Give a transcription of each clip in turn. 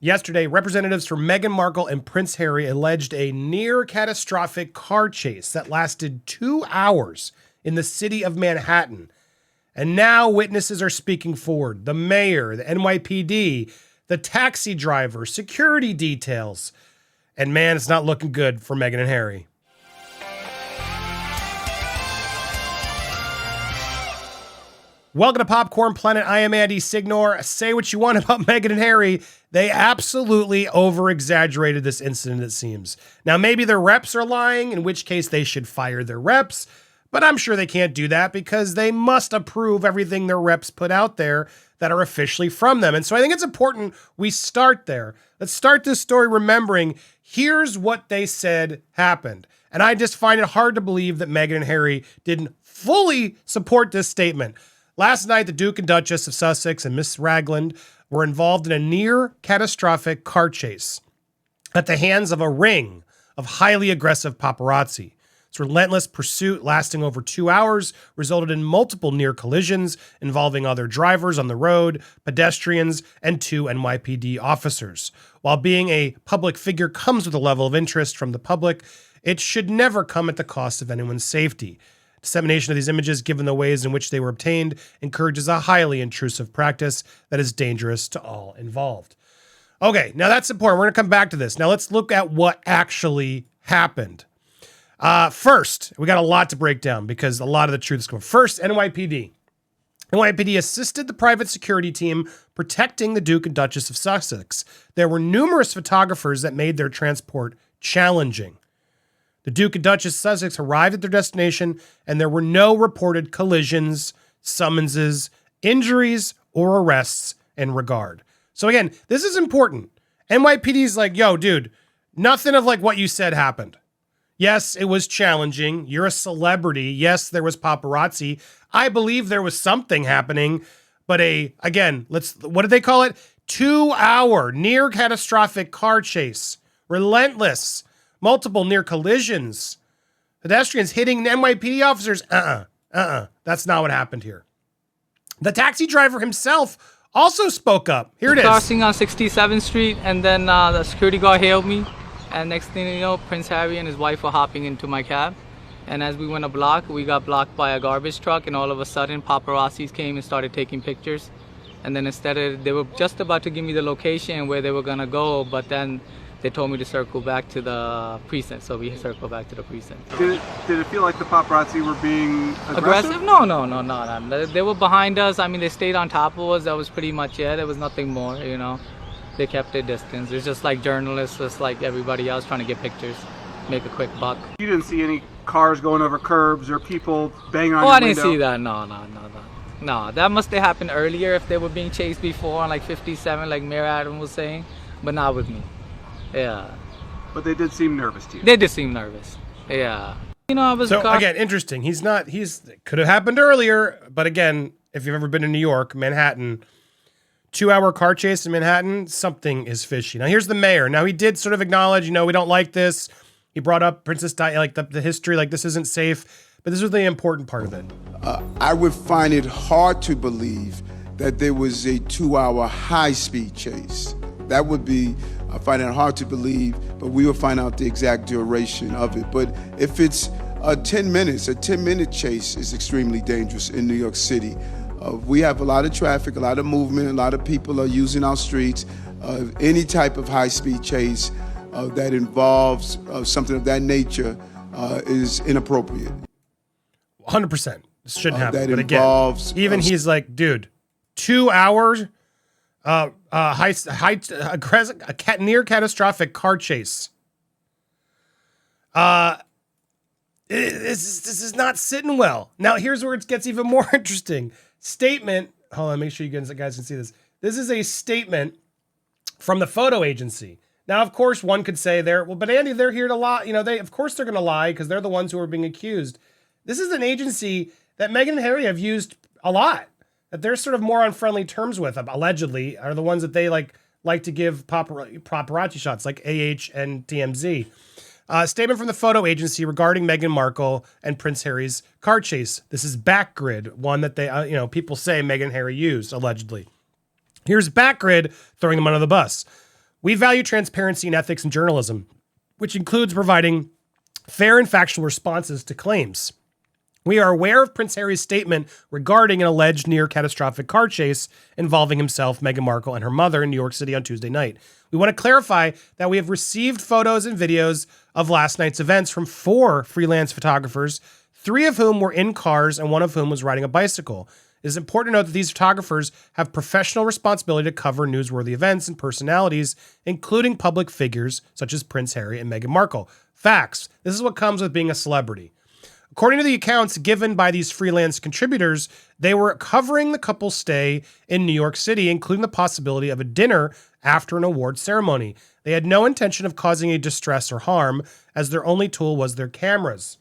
Yesterday, representatives from Meghan Markle and Prince Harry alleged a near-catastrophic car chase that lasted 2 hours in the city of Manhattan. And now witnesses are speaking forward. The mayor, the NYPD, the taxi driver, security details. And man, it's not looking good for Meghan and Harry. Welcome to Popcorn Planet. I am Andy Signore. Say what you want about Meghan and Harry. They absolutely over-exaggerated this incident, it seems. Now, maybe their reps are lying, in which case they should fire their reps. But I'm sure they can't do that because they must approve everything their reps put out there that are officially from them. And so I think it's important we start there. Let's start this story remembering here's what they said happened. And I just find it hard to believe that Meghan and Harry didn't fully support this statement. Last night, the Duke and Duchess of Sussex and Miss Ragland were involved in a near-catastrophic car chase at the hands of a ring of highly aggressive paparazzi. Its relentless pursuit lasting over 2 hours resulted in multiple near collisions involving other drivers on the road, pedestrians, and 2 NYPD officers. While being a public figure comes with a level of interest from the public, it should never come at the cost of anyone's safety. Dissemination of these images, given the ways in which they were obtained, encourages a highly intrusive practice that is dangerous to all involved. Okay, now that's important. We're going to come back to this. Now let's look at what actually happened. First, we got a lot to break down because a lot of the truth is coming. First, NYPD. NYPD assisted the private security team protecting the Duke and Duchess of Sussex. There were numerous photographers that made their transport challenging. The Duke and Duchess of Sussex arrived at their destination, and there were no reported collisions, summonses, injuries, or arrests in regard. So again, this is important. NYPD's like, yo, dude, nothing of like what you said happened. Yes, it was challenging. You're a celebrity. Yes, there was paparazzi. I believe there was something happening, but what did they call it? 2-hour near catastrophic car chase. Relentless. Multiple near collisions. Pedestrians hitting NYPD officers. That's not what happened here. The taxi driver himself also spoke up. Here it is. Crossing on 67th Street, and then the security guard hailed me. And next thing you know, Prince Harry and his wife were hopping into my cab. And as we went a block, we got blocked by a garbage truck, and all of a sudden, paparazzis came and started taking pictures. And then they were just about to give me the location where they were gonna go, but then they told me to circle back to the precinct, so we circled back to the precinct. Did it feel like the paparazzi were being aggressive? No. They were behind us. I mean, they stayed on top of us. That was pretty much it. There was nothing more, you know. They kept their distance. It's just like journalists, just like everybody else trying to get pictures, make a quick buck. You didn't see any cars going over curbs or people banging on your window? Oh, I didn't see that. No, that must have happened earlier if they were being chased before on like 57, like Mayor Adam was saying, but not with me. Yeah. But they did seem nervous to you. They did seem nervous. Yeah. You know, again, interesting. Could have happened earlier, but again, if you've ever been in New York, Manhattan, 2-hour car chase in Manhattan, something is fishy. Now here's the mayor. Now he did sort of acknowledge, we don't like this. He brought up Princess Di, like the history, like this isn't safe, but this was the important part of it. I would find it hard to believe that there was a 2-hour high-speed chase. That would be, I find it hard to believe, but we will find out the exact duration of it. But if it's 10 minutes, a 10-minute chase is extremely dangerous in New York City. We have a lot of traffic, a lot of movement, a lot of people are using our streets. Any type of high-speed chase that involves something of that nature is inappropriate. 100%. This shouldn't happen. That but involves, again, even he's like, dude, 2 hours, near catastrophic car chase. This is not sitting well. Now, here's where it gets even more interesting. Statement. Hold on, make sure you guys can see this. This is a statement from the photo agency. Now, of course, one could say but Andy, they're here to lie. Of course they're going to lie because they're the ones who are being accused. This is an agency that Meghan and Harry have used a lot, that they're sort of more on friendly terms with, allegedly, are the ones that they like to give paparazzi shots, like AH and TMZ. Statement from the photo agency regarding Meghan Markle and Prince Harry's car chase. This is Backgrid, one that they, people say Meghan and Harry used, allegedly. Here's Backgrid throwing them under the bus. We value transparency and ethics in journalism, which includes providing fair and factual responses to claims. We are aware of Prince Harry's statement regarding an alleged near-catastrophic car chase involving himself, Meghan Markle, and her mother in New York City on Tuesday night. We want to clarify that we have received photos and videos of last night's events from 4 freelance photographers, 3 of whom were in cars and 1 of whom was riding a bicycle. It is important to note that these photographers have professional responsibility to cover newsworthy events and personalities, including public figures such as Prince Harry and Meghan Markle. Facts. This is what comes with being a celebrity. According to the accounts given by these freelance contributors, they were covering the couple's stay in New York City, including the possibility of a dinner after an award ceremony. They had no intention of causing a distress or harm, as their only tool was their cameras.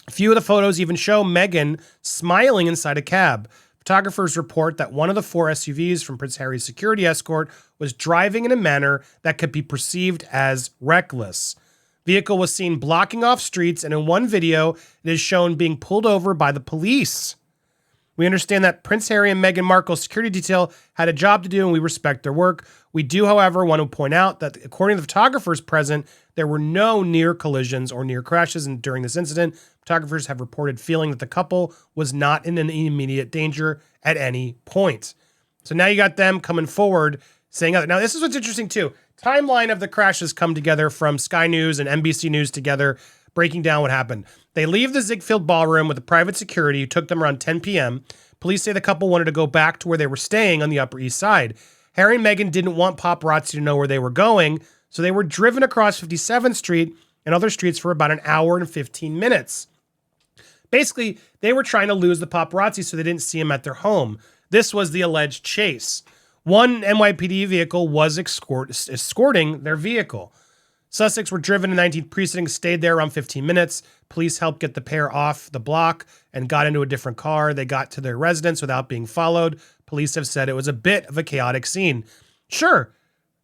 A few of the photos even show Meghan smiling inside a cab. Photographers report that one of the 4 SUVs from Prince Harry's security escort was driving in a manner that could be perceived as reckless. Vehicle was seen blocking off streets, and in one video, it is shown being pulled over by the police. We understand that Prince Harry and Meghan Markle's security detail had a job to do, and we respect their work. We do, however, want to point out that according to the photographers present, there were no near collisions or near crashes during this incident. Photographers have reported feeling that the couple was not in an immediate danger at any point. So now you got them coming forward saying, now this is what's interesting too. Timeline of the crashes come together from Sky News and NBC News together, breaking down what happened. They leave the Ziegfeld Ballroom with a private security who took them around 10 p.m. Police say the couple wanted to go back to where they were staying on the Upper East Side. Harry and Meghan didn't want paparazzi to know where they were going, so they were driven across 57th Street and other streets for about an hour and 15 minutes. Basically, they were trying to lose the paparazzi so they didn't see him at their home. This was the alleged chase. One NYPD vehicle was escorting their vehicle. Sussex were driven to 19th Precinct, stayed there around 15 minutes. Police helped get the pair off the block and got into a different car. They got to their residence without being followed. Police have said it was a bit of a chaotic scene. Sure,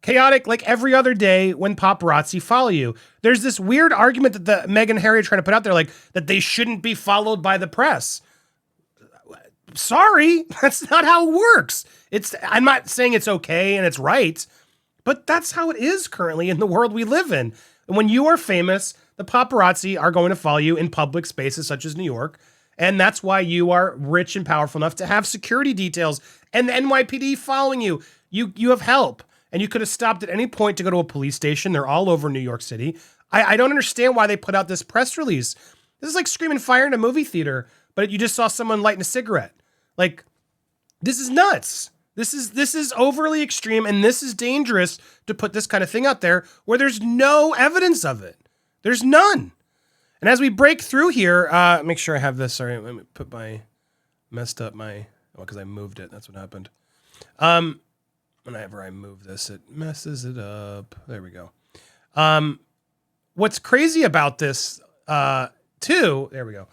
chaotic like every other day when paparazzi follow you. There's this weird argument that the Meghan and Harry are trying to put out there, like that they shouldn't be followed by the press. Sorry, that's not how it works. I'm not saying it's okay and it's right, but that's how it is currently in the world we live in. And when you are famous, the paparazzi are going to follow you in public spaces such as New York. And that's why you are rich and powerful enough to have security details and the NYPD following you. You have help. And you could have stopped at any point to go to a police station. They're all over New York City. I don't understand why they put out this press release. This is like screaming fire in a movie theater, but you just saw someone lighting a cigarette. Like, this is nuts. This is overly extreme, and this is dangerous to put this kind of thing out there where there's no evidence of it. There's none. And as we break through here, make sure I have this. Sorry, let me put because I moved it. That's what happened. Whenever I move this, it messes it up. There we go. What's crazy about this, too, there we go.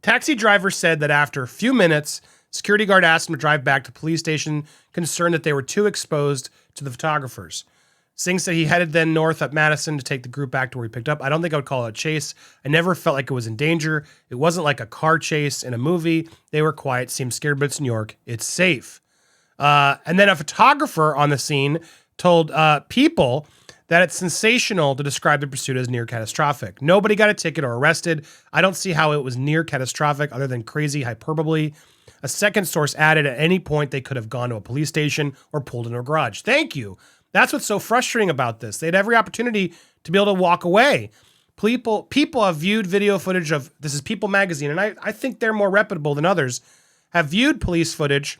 Taxi driver said that after a few minutes, security guard asked him to drive back to the police station, concerned that they were too exposed to the photographers. Singh said he headed then north up Madison to take the group back to where he picked up. I don't think I would call it a chase. I never felt like it was in danger. It wasn't like a car chase in a movie. They were quiet, seemed scared, but it's New York. It's safe. And then a photographer on the scene told people that it's sensational to describe the pursuit as near catastrophic. Nobody got a ticket or arrested. I don't see how it was near catastrophic other than crazy hyperbole. A second source added at any point they could have gone to a police station or pulled into a garage. Thank you. That's what's so frustrating about this. They had every opportunity to be able to walk away. People have viewed video footage of, this is People magazine, and I think they're more reputable than others, have viewed the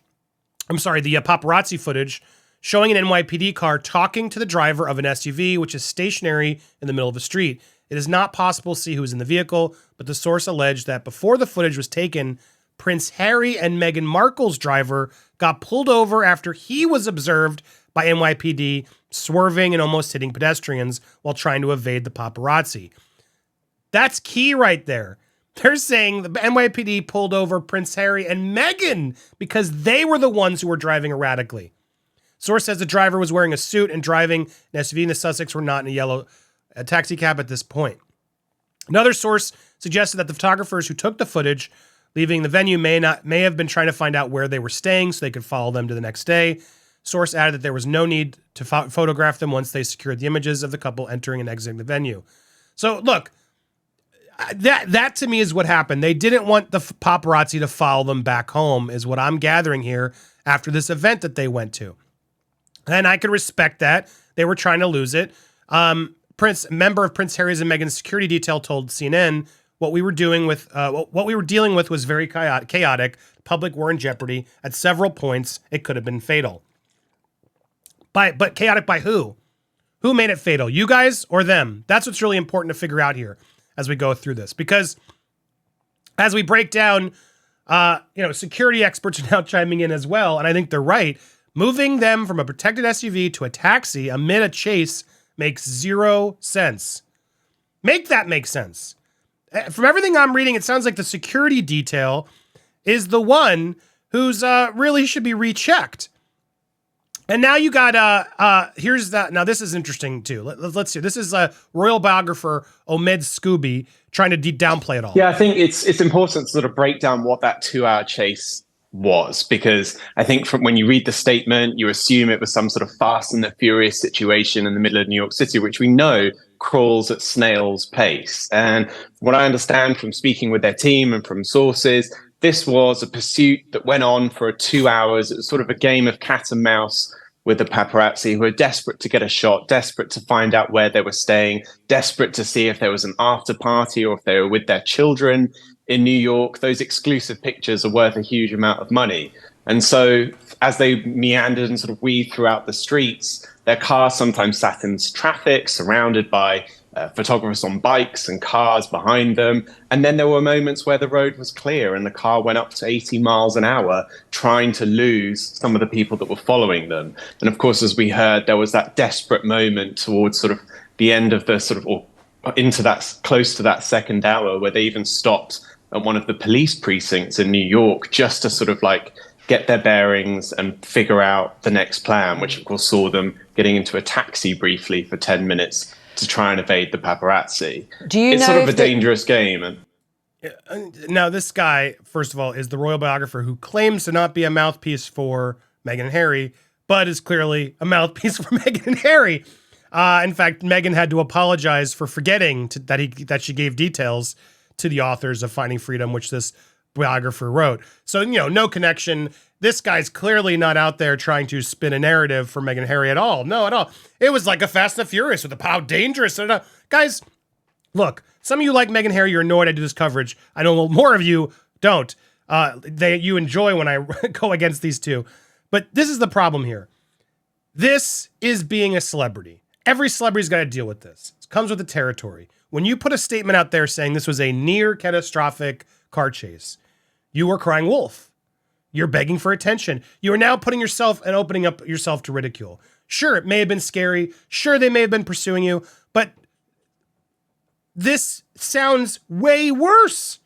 paparazzi footage showing an NYPD car talking to the driver of an SUV, which is stationary in the middle of the street. It is not possible to see who was in the vehicle, but the source alleged that before the footage was taken, Prince Harry and Meghan Markle's driver got pulled over after he was observed by NYPD swerving and almost hitting pedestrians while trying to evade the paparazzi. That's key right there. They're saying the NYPD pulled over Prince Harry and Meghan because they were the ones who were driving erratically. Source says the driver was wearing a suit and driving an SUV, and the Sussex were not in a yellow taxi cab at this point. Another source suggested that the photographers who took the footage leaving the venue may have been trying to find out where they were staying so they could follow them to the next day. Source added that there was no need to photograph them once they secured the images of the couple entering and exiting the venue. So look, that to me is what happened. They didn't want the paparazzi to follow them back home, is what I'm gathering here after this event that they went to. And I could respect that. They were trying to lose it. Member of Prince Harry's and Meghan's security detail told CNN what we were dealing with was very chaotic. The public were in jeopardy at several points. It could have been fatal. But chaotic by who? Who made it fatal? You guys or them? That's what's really important to figure out here as we go through this. Because as we break down, security experts are now chiming in as well, and I think they're right. Moving them from a protected SUV to a taxi amid a chase makes zero sense. Make that make sense. From everything I'm reading, it sounds like the security detail is the one who's really should be rechecked. And now you got, here's that. Now this is interesting too. Let's see. This is royal biographer Omid Scooby trying to downplay it all. Yeah, I think it's important to sort of break down what that 2-hour chase was, because I think from when you read the statement, you assume it was some sort of Fast and the Furious situation in the middle of New York City, which we know crawls at snail's pace. And what I understand from speaking with their team and from sources, this was a pursuit that went on for 2 hours. It was sort of a game of cat and mouse with the paparazzi, who were desperate to get a shot, desperate to find out where they were staying, desperate to see if there was an after party or if they were with their children in New York. Those exclusive pictures are worth a huge amount of money. And so as they meandered and sort of weaved throughout the streets, their car sometimes sat in traffic, surrounded by photographers on bikes and cars behind them. And then there were moments where the road was clear and the car went up to 80 miles an hour, trying to lose some of the people that were following them. And of course, as we heard, there was that desperate moment towards sort of the end of the sort of, or into that, close to that second hour, where they even stopped at one of the police precincts in New York just to sort of like get their bearings and figure out the next plan, which of course saw them getting into a taxi briefly for 10 minutes to try and evade the paparazzi. It's sort of a dangerous game. And now this guy, first of all, is the royal biographer who claims to not be a mouthpiece for Meghan and Harry, but is clearly a mouthpiece for Meghan and Harry. In fact, Meghan had to apologize for forgetting that she gave details to the authors of Finding Freedom, which this biographer wrote. So, no connection. This guy's clearly not out there trying to spin a narrative for Meghan and Harry at all. No, at all. It was like a Fast and the Furious with how dangerous. Guys, look, some of you like Meghan and Harry, you're annoyed I do this coverage. I know more of you don't. You enjoy when I go against these two. But this is the problem here. This is being a celebrity. Every celebrity's got to deal with this. It comes with the territory. When you put a statement out there saying this was a near catastrophic car chase, you are crying wolf. You're begging for attention. You are now putting yourself and opening up yourself to ridicule. Sure, it may have been scary. Sure, they may have been pursuing you, but this sounds way worse.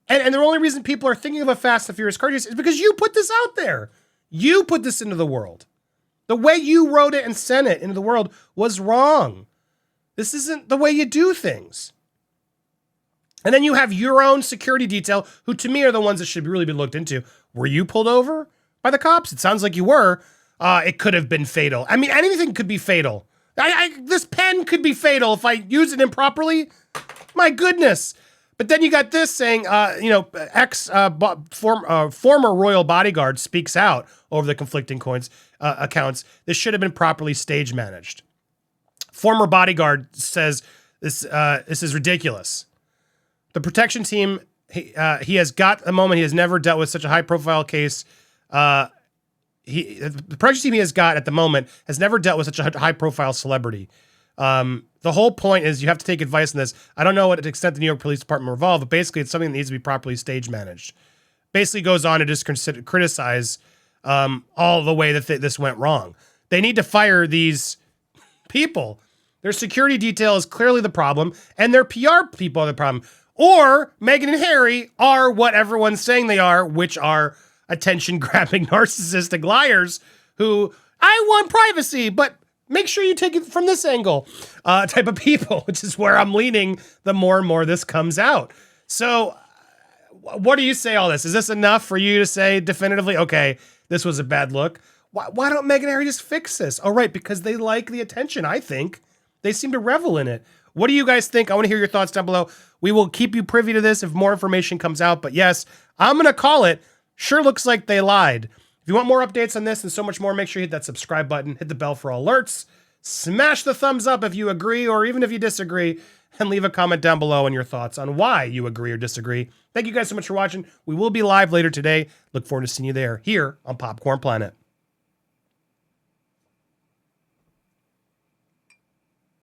And the only reason people are thinking of a Fast and Furious car chase is because you put this out there. You put this into the world. The way you wrote it and sent it into the world was wrong. This isn't the way you do things. And then you have your own security detail, who to me are the ones that should really be looked into. Were you pulled over by the cops? It sounds like you were. It could have been fatal. I mean, anything could be fatal. This pen could be fatal if I use it improperly. My goodness. But then you got this saying, former royal bodyguard speaks out over the conflicting accounts. This should have been properly stage managed. Former bodyguard says this is ridiculous. The protection team, he has got a moment. He has never dealt with such a high profile case. The protection team he has got at the moment has never dealt with such a high profile celebrity. The whole point is you have to take advice on this. I don't know what extent the New York Police Department were involved, but basically it's something that needs to be properly stage managed. Basically goes on to just criticize all the way that this went wrong. They need to fire these people. Their security detail is clearly the problem, and their PR people are the problem. Or Meghan and Harry are what everyone's saying they are, which are attention-grabbing narcissistic liars who, I want privacy, but make sure you take it from this angle type of people, which is where I'm leaning the more and more this comes out. So what do you say all this? Is this enough for you to say definitively, okay, this was a bad look? Why don't Meghan and Harry just fix this? Oh, right, because they like the attention, I think. They seem to revel in it. What do you guys think? I want to hear your thoughts down below. We will keep you privy to this if more information comes out. But yes, I'm going to call it. Sure looks like they lied. If you want more updates on this and so much more, make sure you hit that subscribe button, hit the bell for alerts, smash the thumbs up if you agree or even if you disagree, and leave a comment down below on your thoughts on why you agree or disagree. Thank you guys so much for watching. We will be live later today. Look forward to seeing you there here on Popcorn Planet.